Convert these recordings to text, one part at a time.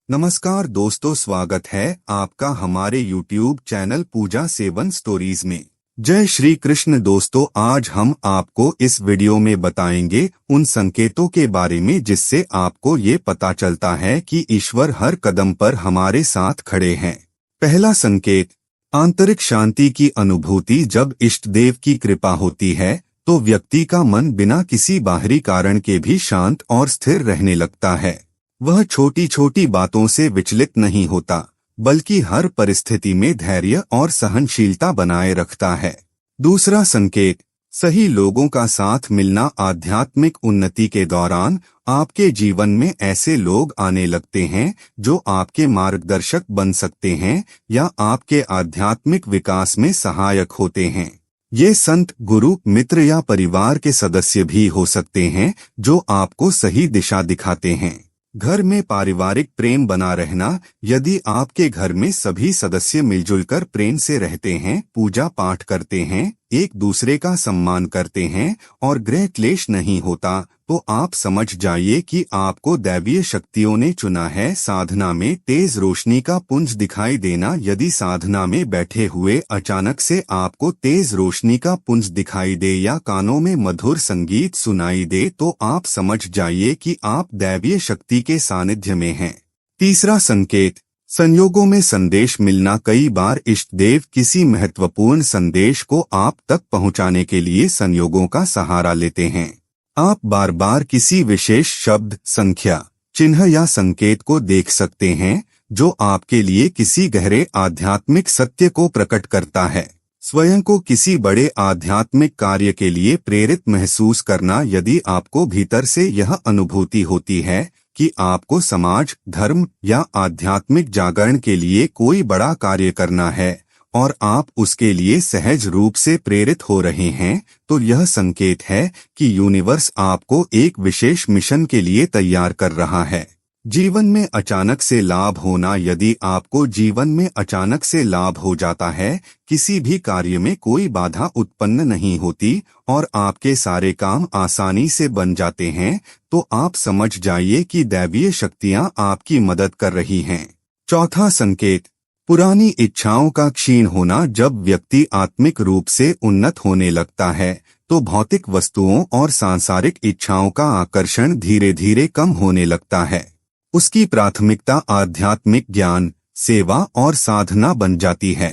नमस्कार दोस्तों, स्वागत है आपका हमारे YouTube चैनल पूजा सेवन स्टोरीज में। जय श्री कृष्ण दोस्तों, आज हम आपको इस वीडियो में बताएंगे उन संकेतों के बारे में जिससे आपको ये पता चलता है कि ईश्वर हर कदम पर हमारे साथ खड़े हैं। पहला संकेत, आंतरिक शांति की अनुभूति। जब इष्ट देव की कृपा होती है तो व्यक्ति का मन बिना किसी बाहरी कारण के भी शांत और स्थिर रहने लगता है। वह छोटी छोटी बातों से विचलित नहीं होता, बल्कि हर परिस्थिति में धैर्य और सहनशीलता बनाए रखता है। दूसरा संकेत, सही लोगों का साथ मिलना। आध्यात्मिक उन्नति के दौरान आपके जीवन में ऐसे लोग आने लगते हैं जो आपके मार्गदर्शक बन सकते हैं या आपके आध्यात्मिक विकास में सहायक होते हैं। ये संत, गुरु, मित्र या परिवार के सदस्य भी हो सकते हैं जो आपको सही दिशा दिखाते हैं। घर में पारिवारिक प्रेम बना रहना। यदि आपके घर में सभी सदस्य मिलजुल कर प्रेम से रहते हैं, पूजा पाठ करते हैं, एक दूसरे का सम्मान करते हैं और गृह क्लेश नहीं होता, तो आप समझ जाइए कि आपको दैवीय शक्तियों ने चुना है। साधना में तेज रोशनी का पुंज दिखाई देना। यदि साधना में बैठे हुए अचानक से आपको तेज रोशनी का पुंज दिखाई दे या कानों में मधुर संगीत सुनाई दे, तो आप समझ जाइए कि आप दैवीय शक्ति के सानिध्य में हैं। तीसरा संकेत, संयोगों में संदेश मिलना। कई बार इष्ट देव किसी महत्वपूर्ण संदेश को आप तक पहुंचाने के लिए संयोगों का सहारा लेते हैं। आप बार बार किसी विशेष शब्द, संख्या, चिन्ह या संकेत को देख सकते हैं जो आपके लिए किसी गहरे आध्यात्मिक सत्य को प्रकट करता है। स्वयं को किसी बड़े आध्यात्मिक कार्य के लिए प्रेरित महसूस करना। यदि आपको भीतर से यह अनुभूति होती है कि आपको समाज, धर्म या आध्यात्मिक जागरण के लिए कोई बड़ा कार्य करना है और आप उसके लिए सहज रूप से प्रेरित हो रहे हैं, तो यह संकेत है कि यूनिवर्स आपको एक विशेष मिशन के लिए तैयार कर रहा है। जीवन में अचानक से लाभ होना। यदि आपको जीवन में अचानक से लाभ हो जाता है, किसी भी कार्य में कोई बाधा उत्पन्न नहीं होती और आपके सारे काम आसानी से बन जाते हैं, तो आप समझ जाइए कि दैवीय शक्तियां आपकी मदद कर रही हैं। चौथा संकेत, पुरानी इच्छाओं का क्षीण होना। जब व्यक्ति आत्मिक रूप से उन्नत होने लगता है तो भौतिक वस्तुओं और सांसारिक इच्छाओं का आकर्षण धीरे धीरे कम होने लगता है। उसकी प्राथमिकता आध्यात्मिक ज्ञान, सेवा और साधना बन जाती है।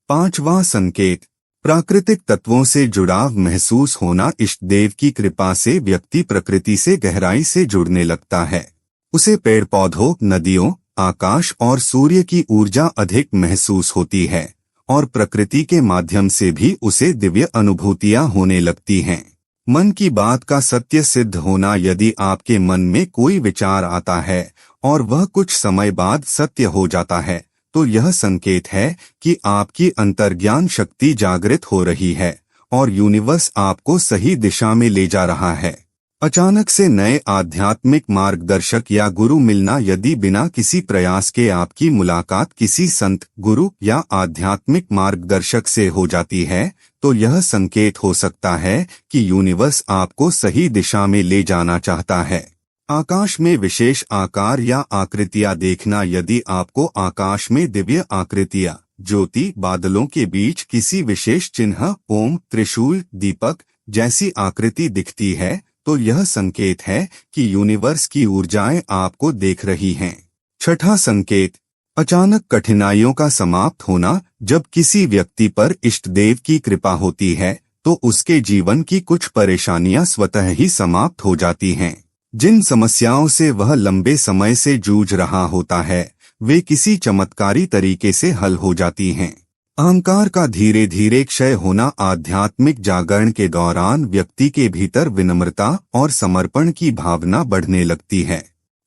पांचवा संकेत, प्राकृतिक तत्वों से जुड़ाव महसूस होना। इष्ट देव की कृपा से व्यक्ति प्रकृति से गहराई से जुड़ने लगता है। उसे पेड़ पौधों, नदियों, आकाश और सूर्य की ऊर्जा अधिक महसूस होती है और प्रकृति के माध्यम से भी उसे दिव्य अनुभूतियां होने लगती हैं। मन की बात का सत्य सिद्ध होना। यदि आपके मन में कोई विचार आता है और वह कुछ समय बाद सत्य हो जाता है, तो यह संकेत है कि आपकी अंतर्ज्ञान शक्ति जागृत हो रही है और यूनिवर्स आपको सही दिशा में ले जा रहा है। अचानक से नए आध्यात्मिक मार्गदर्शक या गुरु मिलना। यदि बिना किसी प्रयास के आपकी मुलाकात किसी संत, गुरु या आध्यात्मिक मार्गदर्शक से हो जाती है, तो यह संकेत हो सकता है कि यूनिवर्स आपको सही दिशा में ले जाना चाहता है। आकाश में विशेष आकार या आकृतियां देखना। यदि आपको आकाश में दिव्य आकृतियां, ज्योति, बादलों के बीच किसी विशेष चिन्ह, ओम, त्रिशूल, दीपक जैसी आकृति दिखती है, तो यह संकेत है कि यूनिवर्स की ऊर्जाएं आपको देख रही हैं। छठा संकेत, अचानक कठिनाइयों का समाप्त होना। जब किसी व्यक्ति पर इष्ट देव की कृपा होती है तो उसके जीवन की कुछ परेशानियां स्वतः ही समाप्त हो जाती हैं। जिन समस्याओं से वह लंबे समय से जूझ रहा होता है, वे किसी चमत्कारी तरीके से हल हो जाती हैं। अहंकार का धीरे धीरे क्षय होना। आध्यात्मिक जागरण के दौरान व्यक्ति के भीतर विनम्रता और समर्पण की भावना बढ़ने लगती है।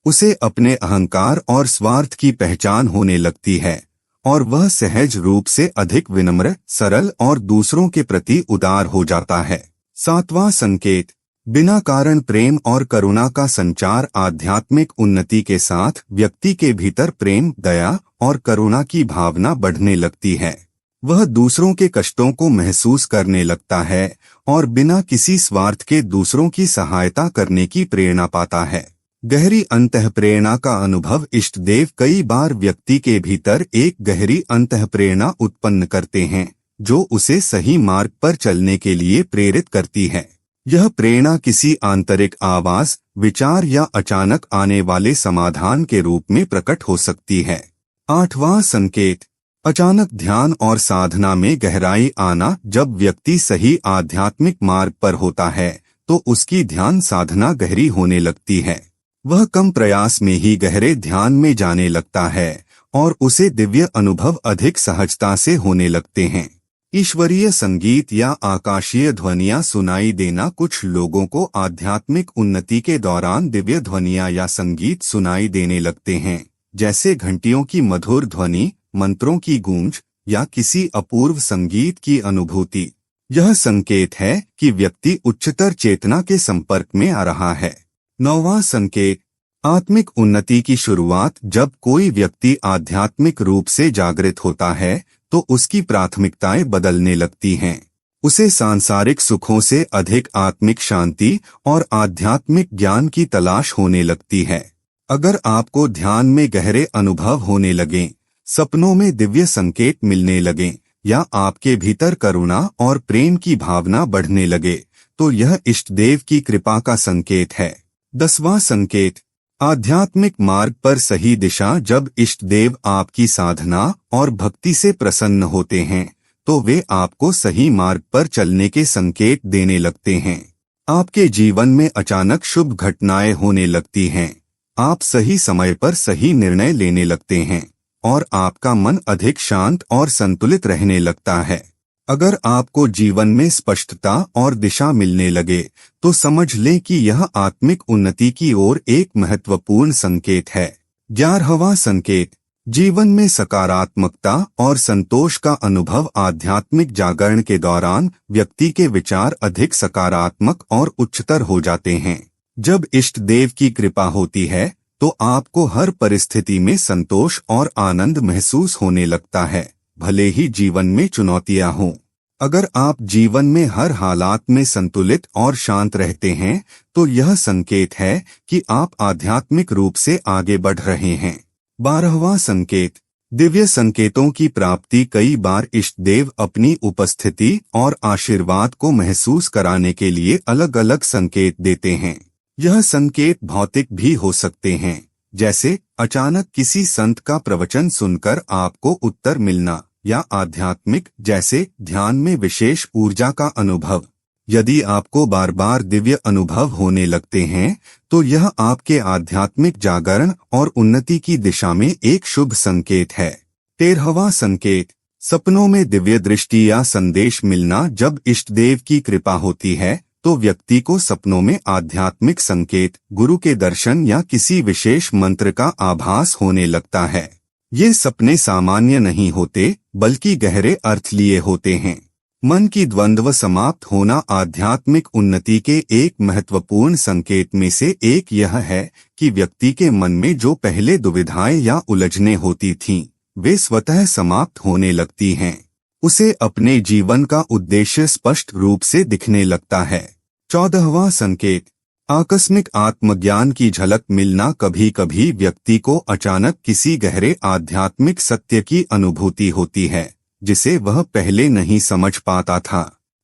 उसे अपने अहंकार और स्वार्थ की पहचान होने लगती है और वह सहज रूप से अधिक विनम्र, सरल और दूसरों के प्रति उदार हो जाता है। सातवां संकेत, बिना कारण प्रेम और करुणा का संचार। आध्यात्मिक उन्नति के साथ व्यक्ति के भीतर प्रेम, दया और करुणा की भावना बढ़ने लगती है। वह दूसरों के कष्टों को महसूस करने लगता है और बिना किसी स्वार्थ के दूसरों की सहायता करने की प्रेरणा पाता है। गहरी अंतःप्रेरणा का अनुभव। इष्ट देव कई बार व्यक्ति के भीतर एक गहरी अंतःप्रेरणा उत्पन्न करते हैं जो उसे सही मार्ग पर चलने के लिए प्रेरित करती है। यह प्रेरणा किसी आंतरिक आवाज, विचार या अचानक आने वाले समाधान के रूप में प्रकट हो सकती है। 8वां संकेत, अचानक ध्यान और साधना में गहराई आना। जब व्यक्ति सही आध्यात्मिक मार्ग पर होता है तो उसकी ध्यान साधना गहरी होने लगती है। वह कम प्रयास में ही गहरे ध्यान में जाने लगता है और उसे दिव्य अनुभव अधिक सहजता से होने लगते हैं। ईश्वरीय संगीत या आकाशीय ध्वनियां सुनाई देना। कुछ लोगों को आध्यात्मिक उन्नति के दौरान दिव्य ध्वनियां या संगीत सुनाई देने लगते हैं, जैसे घंटियों की मधुर ध्वनि, मंत्रों की गूंज या किसी अपूर्व संगीत की अनुभूति। यह संकेत है कि व्यक्ति उच्चतर चेतना के संपर्क में आ रहा है। 9वां संकेत, आत्मिक उन्नति की शुरुआत। जब कोई व्यक्ति आध्यात्मिक रूप से जागृत होता है तो उसकी प्राथमिकताएं बदलने लगती हैं। उसे सांसारिक सुखों से अधिक आत्मिक शांति और आध्यात्मिक ज्ञान की तलाश होने लगती है। अगर आपको ध्यान में गहरे अनुभव होने लगें, सपनों में दिव्य संकेत मिलने लगें या आपके भीतर करुणा और प्रेम की भावना बढ़ने लगे तो यह इष्ट देव की कृपा का संकेत है। 10वां संकेत, आध्यात्मिक मार्ग पर सही दिशा। जब इष्ट देव आपकी साधना और भक्ति से प्रसन्न होते हैं तो वे आपको सही मार्ग पर चलने के संकेत देने लगते हैं। आपके जीवन में अचानक शुभ घटनाएं होने लगती हैं, आप सही समय पर सही निर्णय लेने लगते हैं और आपका मन अधिक शांत और संतुलित रहने लगता है। अगर आपको जीवन में स्पष्टता और दिशा मिलने लगे तो समझ लें कि यह आत्मिक उन्नति की ओर एक महत्वपूर्ण संकेत है। 11वां संकेत, जीवन में सकारात्मकता और संतोष का अनुभव। आध्यात्मिक जागरण के दौरान व्यक्ति के विचार अधिक सकारात्मक और उच्चतर हो जाते हैं। जब इष्ट देव की कृपा होती है तो आपको हर परिस्थिति में संतोष और आनंद महसूस होने लगता है, भले ही जीवन में चुनौतियां हों। अगर आप जीवन में हर हालात में संतुलित और शांत रहते हैं तो यह संकेत है कि आप आध्यात्मिक रूप से आगे बढ़ रहे हैं। 12वां संकेत, दिव्य संकेतों की प्राप्ति। कई बार इष्ट देव अपनी उपस्थिति और आशीर्वाद को महसूस कराने के लिए अलग अलग संकेत देते हैं। यह संकेत भौतिक भी हो सकते हैं, जैसे अचानक किसी संत का प्रवचन सुनकर आपको उत्तर मिलना, या आध्यात्मिक, जैसे ध्यान में विशेष ऊर्जा का अनुभव। यदि आपको बार बार दिव्य अनुभव होने लगते हैं तो यह आपके आध्यात्मिक जागरण और उन्नति की दिशा में एक शुभ संकेत है। 13वां संकेत, सपनों में दिव्य दृष्टि या संदेश मिलना। जब इष्ट देव की कृपा होती है तो व्यक्ति को सपनों में आध्यात्मिक संकेत, गुरु के दर्शन या किसी विशेष मंत्र का आभास होने लगता है। ये सपने सामान्य नहीं होते बल्कि गहरे अर्थ लिए होते हैं। मन की द्वंद्व समाप्त होना। आध्यात्मिक उन्नति के एक महत्वपूर्ण संकेत में से एक यह है कि व्यक्ति के मन में जो पहले दुविधाएं या उलझनें होती थीं, वे स्वतः समाप्त होने लगती हैं। उसे अपने जीवन का उद्देश्य स्पष्ट रूप से दिखने लगता है। 14वां संकेत, आकस्मिक आत्मज्ञान की झलक मिलना। कभी कभी व्यक्ति को अचानक किसी गहरे आध्यात्मिक सत्य की अनुभूति होती है जिसे वह पहले नहीं समझ पाता था।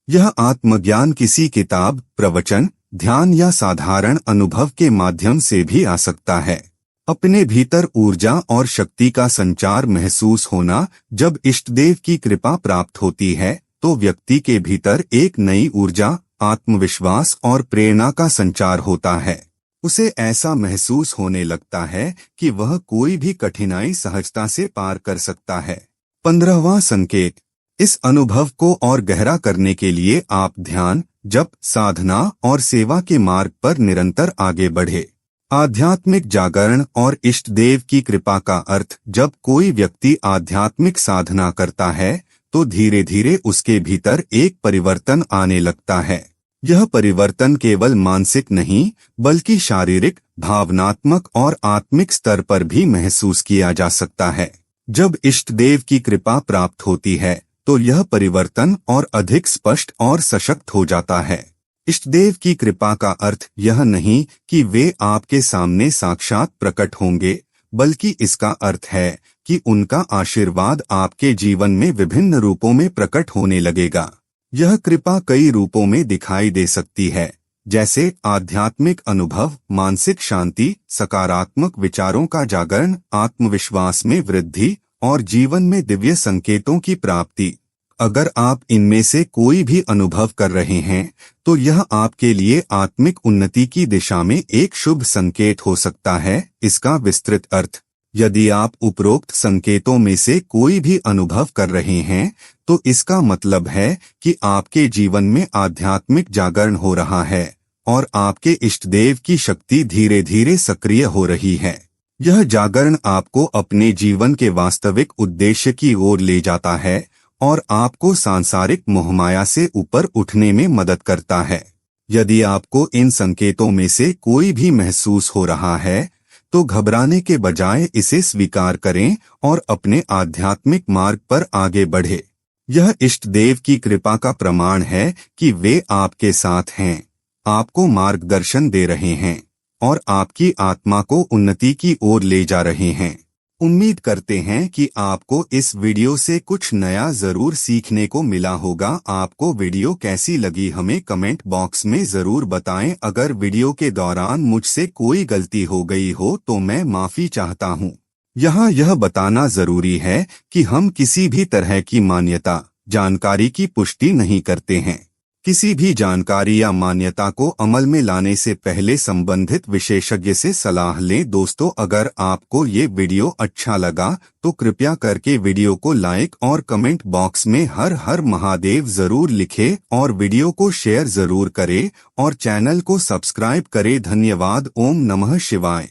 यह आत्मज्ञान किसी किताब, प्रवचन, ध्यान या साधारण अनुभव के माध्यम से भी आ सकता है। अपने भीतर ऊर्जा और शक्ति का संचार महसूस होना। जब इष्टदेव की कृपा प्राप्त होती है तो व्यक्ति के भीतर एक नई ऊर्जा, आत्मविश्वास और प्रेरणा का संचार होता है। उसे ऐसा महसूस होने लगता है कि वह कोई भी कठिनाई सहजता से पार कर सकता है। 15वां संकेत, इस अनुभव को और गहरा करने के लिए आप ध्यान, जप, साधना और सेवा के मार्ग पर निरंतर आगे बढ़े। आध्यात्मिक जागरण और इष्ट देव की कृपा का अर्थ, जब कोई व्यक्ति आध्यात्मिक साधना करता है तो धीरे धीरे उसके भीतर एक परिवर्तन आने लगता है। यह परिवर्तन केवल मानसिक नहीं बल्कि शारीरिक, भावनात्मक और आत्मिक स्तर पर भी महसूस किया जा सकता है। जब इष्ट देव की कृपा प्राप्त होती है तो यह परिवर्तन और अधिक स्पष्ट और सशक्त हो जाता है। इष्टदेव की कृपा का अर्थ यह नहीं कि वे आपके सामने साक्षात प्रकट होंगे, बल्कि इसका अर्थ है कि उनका आशीर्वाद आपके जीवन में विभिन्न रूपों में प्रकट होने लगेगा। यह कृपा कई रूपों में दिखाई दे सकती है, जैसे आध्यात्मिक अनुभव, मानसिक शांति, सकारात्मक विचारों का जागरण, आत्मविश्वास में वृद्धि और जीवन में दिव्य संकेतों की प्राप्ति। अगर आप इनमें से कोई भी अनुभव कर रहे हैं, तो यह आपके लिए आत्मिक उन्नति की दिशा में एक शुभ संकेत हो सकता है। इसका विस्तृत अर्थ: यदि आप उपरोक्त संकेतों में से कोई भी अनुभव कर रहे हैं, तो इसका मतलब है कि आपके जीवन में आध्यात्मिक जागरण हो रहा है और आपके इष्टदेव की शक्ति धीरे धीरे सक्रिय हो रही है। यह जागरण आपको अपने जीवन के वास्तविक उद्देश्य की ओर ले जाता है और आपको सांसारिक मोहमाया से ऊपर उठने में मदद करता है। यदि आपको इन संकेतों में से कोई भी महसूस हो रहा है, तो घबराने के बजाय इसे स्वीकार करें और अपने आध्यात्मिक मार्ग पर आगे बढ़े। यह इष्टदेव की कृपा का प्रमाण है कि वे आपके साथ हैं, आपको मार्गदर्शन दे रहे हैं और आपकी आत्मा को उन्नति की ओर ले जा रहे हैं। उम्मीद करते हैं कि आपको इस वीडियो से कुछ नया जरूर सीखने को मिला होगा। आपको वीडियो कैसी लगी हमें कमेंट बॉक्स में जरूर बताएं। अगर वीडियो के दौरान मुझसे कोई गलती हो गई हो तो मैं माफी चाहता हूं। यहाँ यह बताना जरूरी है कि हम किसी भी तरह की मान्यता, जानकारी की पुष्टि नहीं करते हैं। किसी भी जानकारी या मान्यता को अमल में लाने से पहले संबंधित विशेषज्ञ से सलाह लें। दोस्तों, अगर आपको ये वीडियो अच्छा लगा तो कृपया करके वीडियो को लाइक और कमेंट बॉक्स में हर हर महादेव जरूर लिखें और वीडियो को शेयर जरूर करें और चैनल को सब्सक्राइब करें। धन्यवाद। ओम नमः शिवाय।